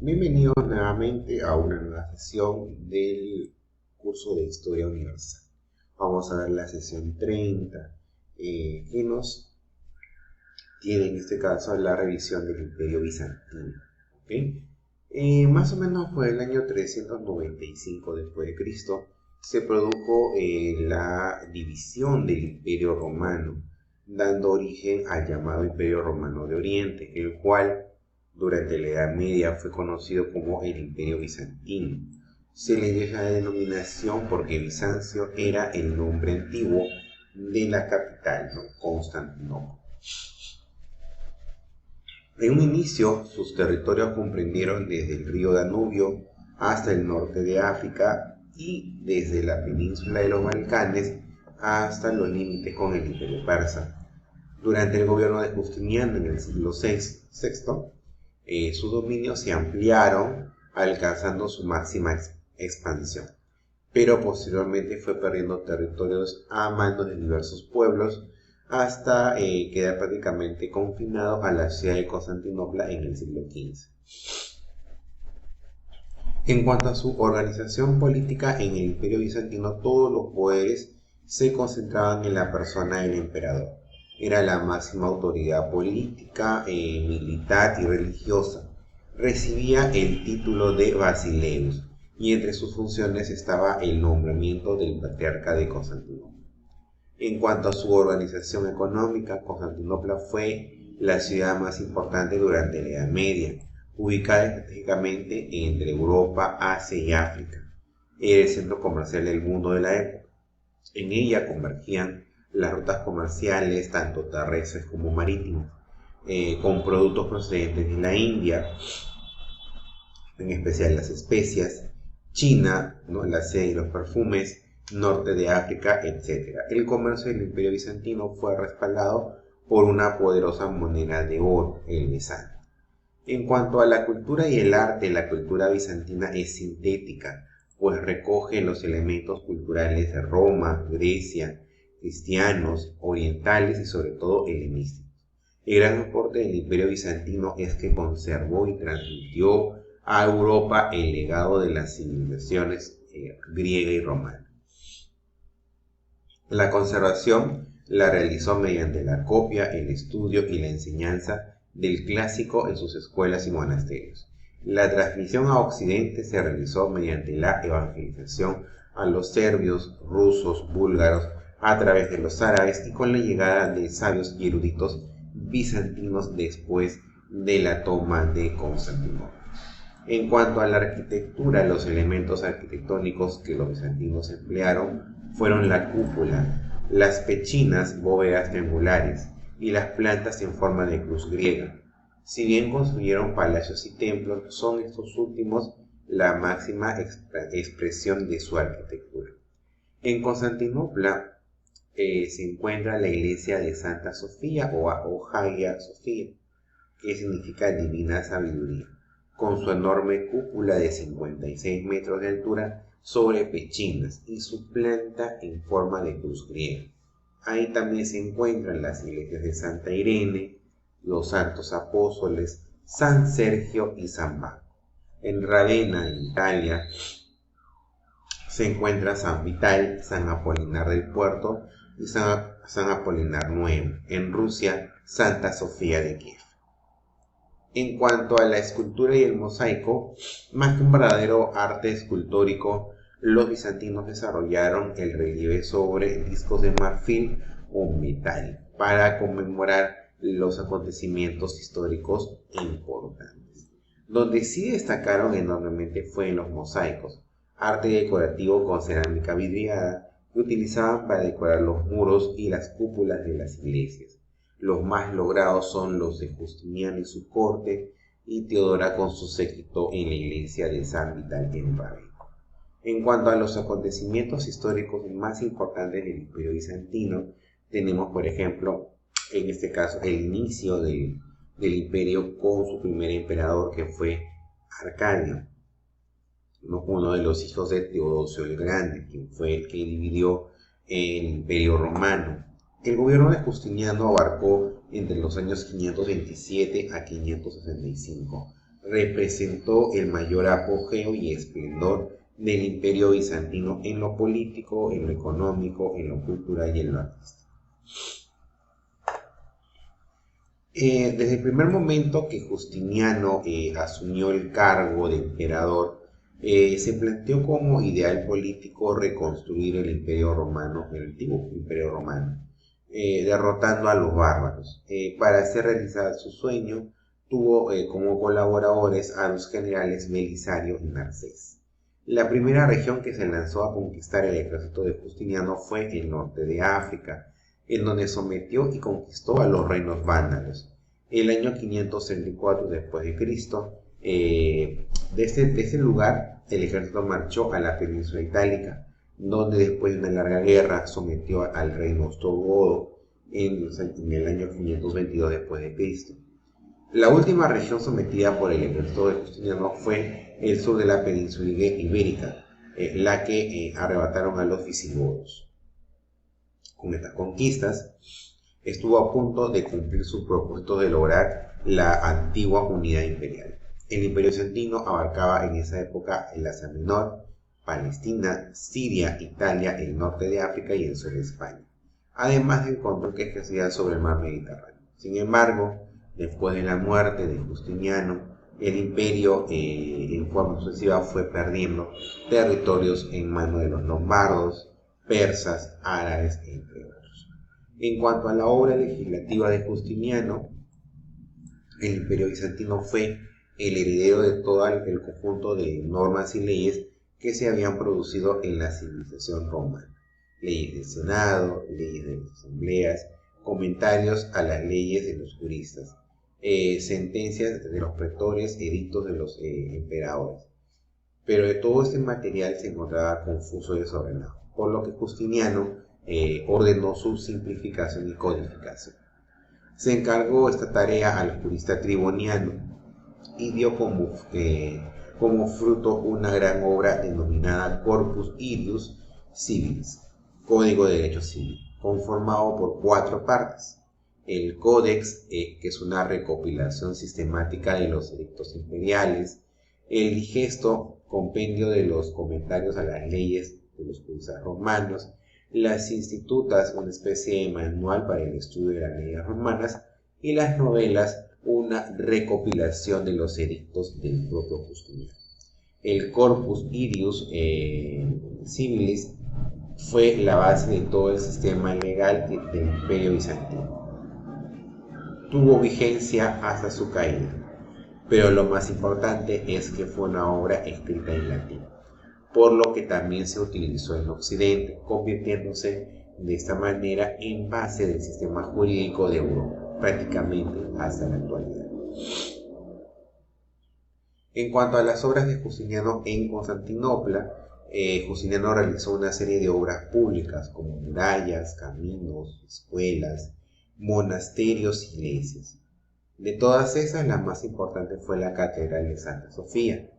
Bienvenidos nuevamente a una nueva sesión del curso de Historia Universal. Vamos a ver la sesión 30, que nos tiene en este caso la revisión del Imperio Bizantino. ¿Okay? Más o menos por el año 395 después de Cristo se produjo la división del Imperio Romano, dando origen al llamado Imperio Romano de Oriente, el cual durante la Edad Media fue conocido como el Imperio Bizantino. Se le dio esa denominación porque Bizancio era el nombre antiguo de la capital, ¿no? Constantinopla. En un inicio, sus territorios comprendieron desde el río Danubio hasta el norte de África y desde la península de los Balcanes hasta los límites con el Imperio Persa. Durante el gobierno de Justiniano en el siglo VI, sus dominios se ampliaron, alcanzando su máxima expansión, pero posteriormente fue perdiendo territorios a manos de diversos pueblos hasta quedar prácticamente confinado a la ciudad de Constantinopla en el siglo XV. En cuanto a su organización política en el Imperio Bizantino, todos los poderes se concentraban en la persona del emperador. Era la máxima autoridad política, militar y religiosa. Recibía el título de Basileus y entre sus funciones estaba el nombramiento del patriarca de Constantinopla. En cuanto a su organización económica, Constantinopla fue la ciudad más importante durante la Edad Media, ubicada estratégicamente entre Europa, Asia y África. Era el centro comercial del mundo de la época. En ella convergían las rutas comerciales, tanto terrestres como marítimas, con productos procedentes de la India, en especial las especias, China, ¿no?, la seda y los perfumes, norte de África, etc. El comercio del Imperio Bizantino fue respaldado por una poderosa moneda de oro, el mesán. En cuanto a la cultura y el arte, la cultura bizantina es sintética, pues recoge los elementos culturales de Roma, Grecia, cristianos, orientales y sobre todo helenísticos. El gran aporte del Imperio Bizantino es que conservó y transmitió a Europa el legado de las civilizaciones griega y romana. La conservación la realizó mediante la copia, el estudio y la enseñanza del clásico en sus escuelas y monasterios. La transmisión a Occidente se realizó mediante la evangelización a los serbios, rusos, búlgaros, a través de los árabes y con la llegada de sabios y eruditos bizantinos después de la toma de Constantinopla. En cuanto a la arquitectura, los elementos arquitectónicos que los bizantinos emplearon fueron la cúpula, las pechinas, bóvedas triangulares y las plantas en forma de cruz griega. Si bien construyeron palacios y templos, son estos últimos la máxima expresión de su arquitectura. En Constantinopla se encuentra la iglesia de Santa Sofía o Hagia Sofía, que significa divina sabiduría, con su enorme cúpula de 56 metros de altura sobre pechinas y su planta en forma de cruz griega. Ahí también se encuentran las iglesias de Santa Irene, los santos apóstoles, San Sergio y San Baco. En Ravenna, en Italia, se encuentra San Vital, San Apolinar del Puerto y San Apolinar Nuevo. En Rusia, Santa Sofía de Kiev. En cuanto a la escultura y el mosaico, más que un verdadero arte escultórico, los bizantinos desarrollaron el relieve sobre discos de marfil o metal para conmemorar los acontecimientos históricos importantes. Donde sí destacaron enormemente fue en los mosaicos, arte decorativo con cerámica vidriada que utilizaban para decorar los muros y las cúpulas de las iglesias. Los más logrados son los de Justiniano y su corte y Teodora con su séquito en la iglesia de San Vital en Ravenna. En cuanto a los acontecimientos históricos más importantes del Imperio Bizantino, tenemos por ejemplo, en este caso, el inicio del imperio con su primer emperador que fue Arcadio, ¿no?, uno de los hijos de Teodosio el Grande, quien fue el que dividió el Imperio Romano. El gobierno de Justiniano abarcó entre los años 527 a 565, representó el mayor apogeo y esplendor del Imperio bizantino en lo político, en lo económico, en lo cultural y en lo artístico. Desde el primer momento que Justiniano asumió el cargo de emperador, se planteó como ideal político reconstruir el Imperio Romano, el antiguo Imperio Romano, derrotando a los bárbaros. Para hacer realizar su sueño, tuvo como colaboradores a los generales Belisario y Narcés. La primera región que se lanzó a conquistar el ejército de Justiniano fue el norte de África, en donde sometió y conquistó a los reinos vándalos. El año 534 después de Cristo, de ese lugar, el ejército marchó a la península itálica, donde después de una larga guerra sometió al reino ostrogodo en el año 522 después de Cristo. La última región sometida por el ejército de Justiniano fue el sur de la península ibérica, la que arrebataron a los visigodos. Con estas conquistas, estuvo a punto de cumplir su propósito de lograr la antigua unidad imperial. El Imperio bizantino abarcaba en esa época el Asia Menor, Palestina, Siria, Italia, el norte de África y el sur de España, además del control que ejercía sobre el mar Mediterráneo. Sin embargo, después de la muerte de Justiniano, el imperio en forma sucesiva fue perdiendo territorios en manos de los lombardos, persas, árabes, entre otros. En cuanto a la obra legislativa de Justiniano, el Imperio bizantino fue el heredero de todo el conjunto de normas y leyes que se habían producido en la civilización romana. Leyes del Senado, leyes de las asambleas, comentarios a las leyes de los juristas, sentencias de los pretores, edictos de los emperadores. Pero de todo este material se encontraba confuso y desordenado, por lo que Justiniano ordenó su simplificación y codificación. Se encargó esta tarea al jurista Triboniano y dio como fruto una gran obra denominada Corpus Iuris Civilis, Código de Derecho Civil, conformado por 4 partes. El Códex, que es una recopilación sistemática de los edictos imperiales; el Digesto, compendio de los comentarios a las leyes de los juristas romanos; las Institutas, una especie de manual para el estudio de las leyes romanas; y las Novelas, una recopilación de los edictos del propio Justiniano. El Corpus Iuris Civilis fue la base de todo el sistema legal del Imperio bizantino. Tuvo vigencia hasta su caída, pero lo más importante es que fue una obra escrita en latín, por lo que también se utilizó en Occidente, convirtiéndose de esta manera en base del sistema jurídico de Europa, prácticamente hasta la actualidad. En cuanto a las obras de Justiniano en Constantinopla, Justiniano realizó una serie de obras públicas como murallas, caminos, escuelas, monasterios y iglesias. De todas esas, la más importante fue la Catedral de Santa Sofía.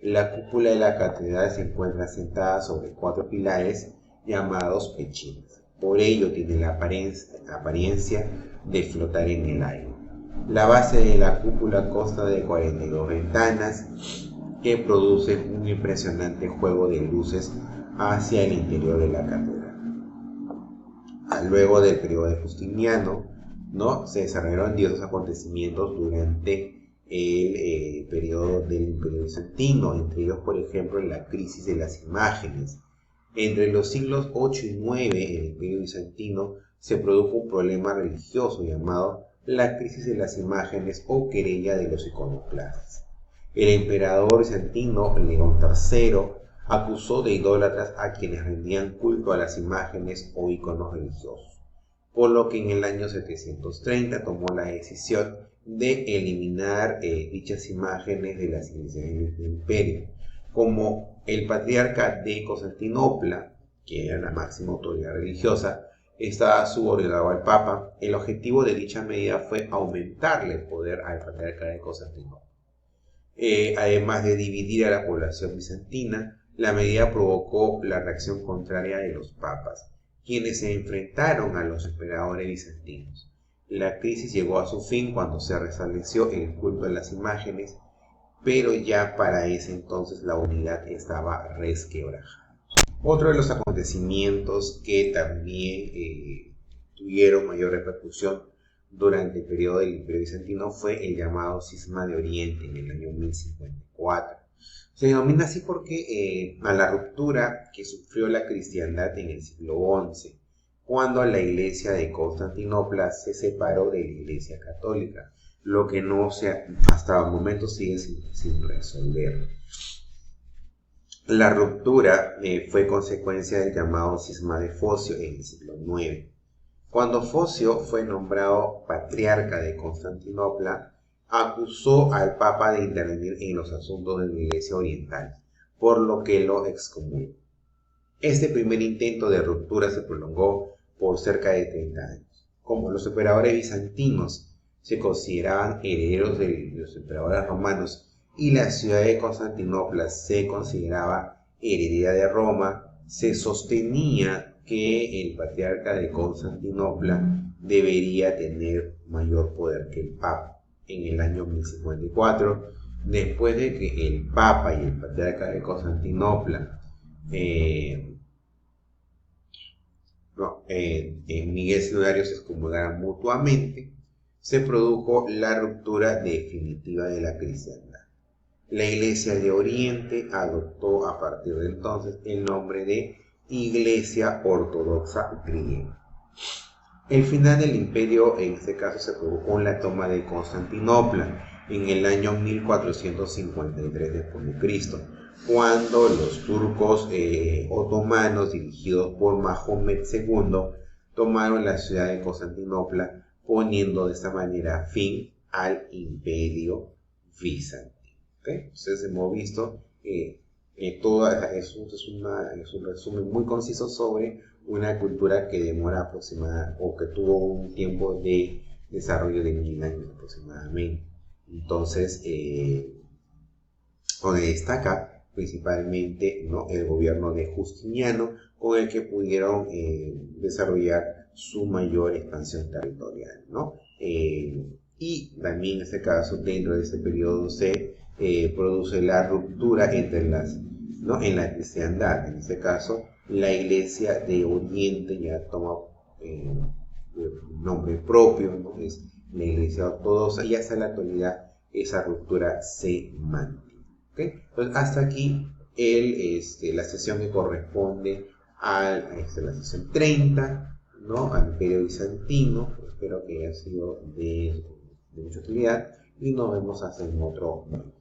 La cúpula de la catedral se encuentra asentada sobre 4 pilares llamados pechinas. Por ello tiene la apariencia de flotar en el aire. La base de la cúpula consta de 42 ventanas que producen un impresionante juego de luces hacia el interior de la catedral. Luego del periodo de Justiniano, se desarrollaron diversos acontecimientos durante el periodo del Imperio bizantino, entre ellos, por ejemplo, la crisis de las imágenes. Entre los siglos 8 y 9 en el Imperio bizantino se produjo un problema religioso llamado la crisis de las imágenes o querella de los iconoclastas. El emperador bizantino León III acusó de idólatras a quienes rendían culto a las imágenes o iconos religiosos, por lo que en el año 730 tomó la decisión de eliminar dichas imágenes de las iglesias del imperio. Como el patriarca de Constantinopla, que era la máxima autoridad religiosa, estaba subordinado al Papa, el objetivo de dicha medida fue aumentarle el poder al patriarca de Constantinopla. Además de dividir a la población bizantina, la medida provocó la reacción contraria de los papas, quienes se enfrentaron a los emperadores bizantinos. La crisis llegó a su fin cuando se restableció el culto a las imágenes, pero ya para ese entonces la unidad estaba resquebrajada. Otro de los acontecimientos que también tuvieron mayor repercusión durante el periodo del Imperio Bizantino fue el llamado Cisma de Oriente en el año 1054. Se denomina así porque a la ruptura que sufrió la cristiandad en el siglo XI, cuando la iglesia de Constantinopla se separó de la iglesia católica, lo que no hasta el momento sigue sin resolver. La ruptura fue consecuencia del llamado cisma de Focio en el siglo IX. Cuando Focio fue nombrado patriarca de Constantinopla, acusó al Papa de intervenir en los asuntos de la Iglesia Oriental, por lo que lo excomulgó. Este primer intento de ruptura se prolongó por cerca de 30 años. Como los emperadores bizantinos se consideraban herederos de los emperadores romanos y la ciudad de Constantinopla se consideraba heredera de Roma, se sostenía que el patriarca de Constantinopla debería tener mayor poder que el Papa. En el año 1054, después de que el Papa y el patriarca de Constantinopla, Miguel Celodario, se excomulgaran mutuamente, se produjo la ruptura definitiva de la cristiandad. La Iglesia de Oriente adoptó a partir de entonces el nombre de Iglesia Ortodoxa Griega. El final del imperio en este caso se produjo con la toma de Constantinopla en el año 1453 después de Cristo, cuando los turcos otomanos dirigidos por Mahomet II tomaron la ciudad de Constantinopla, poniendo de esta manera fin al imperio bizantino. ¿Okay? Entonces hemos visto es un resumen muy conciso sobre una cultura que demora aproximadamente, o que tuvo un tiempo de desarrollo de 1000 años aproximadamente. Entonces, donde destaca principalmente, ¿no?, el gobierno de Justiniano, con el que pudieron desarrollar su mayor expansión territorial, ¿no? Y también en este caso, dentro de este periodo se produce la ruptura entre en la cristiandad. En este caso, la Iglesia de Oriente ya toma nombre propio, ¿no? Es la Iglesia Ortodoxa, y hasta la actualidad esa ruptura se mantiene. ¿Okay? Entonces, hasta aquí la sesión que corresponde a la sesión 30, ¿no?, al Imperio Bizantino. Espero que haya sido de mucha utilidad y nos vemos hasta en otro momento.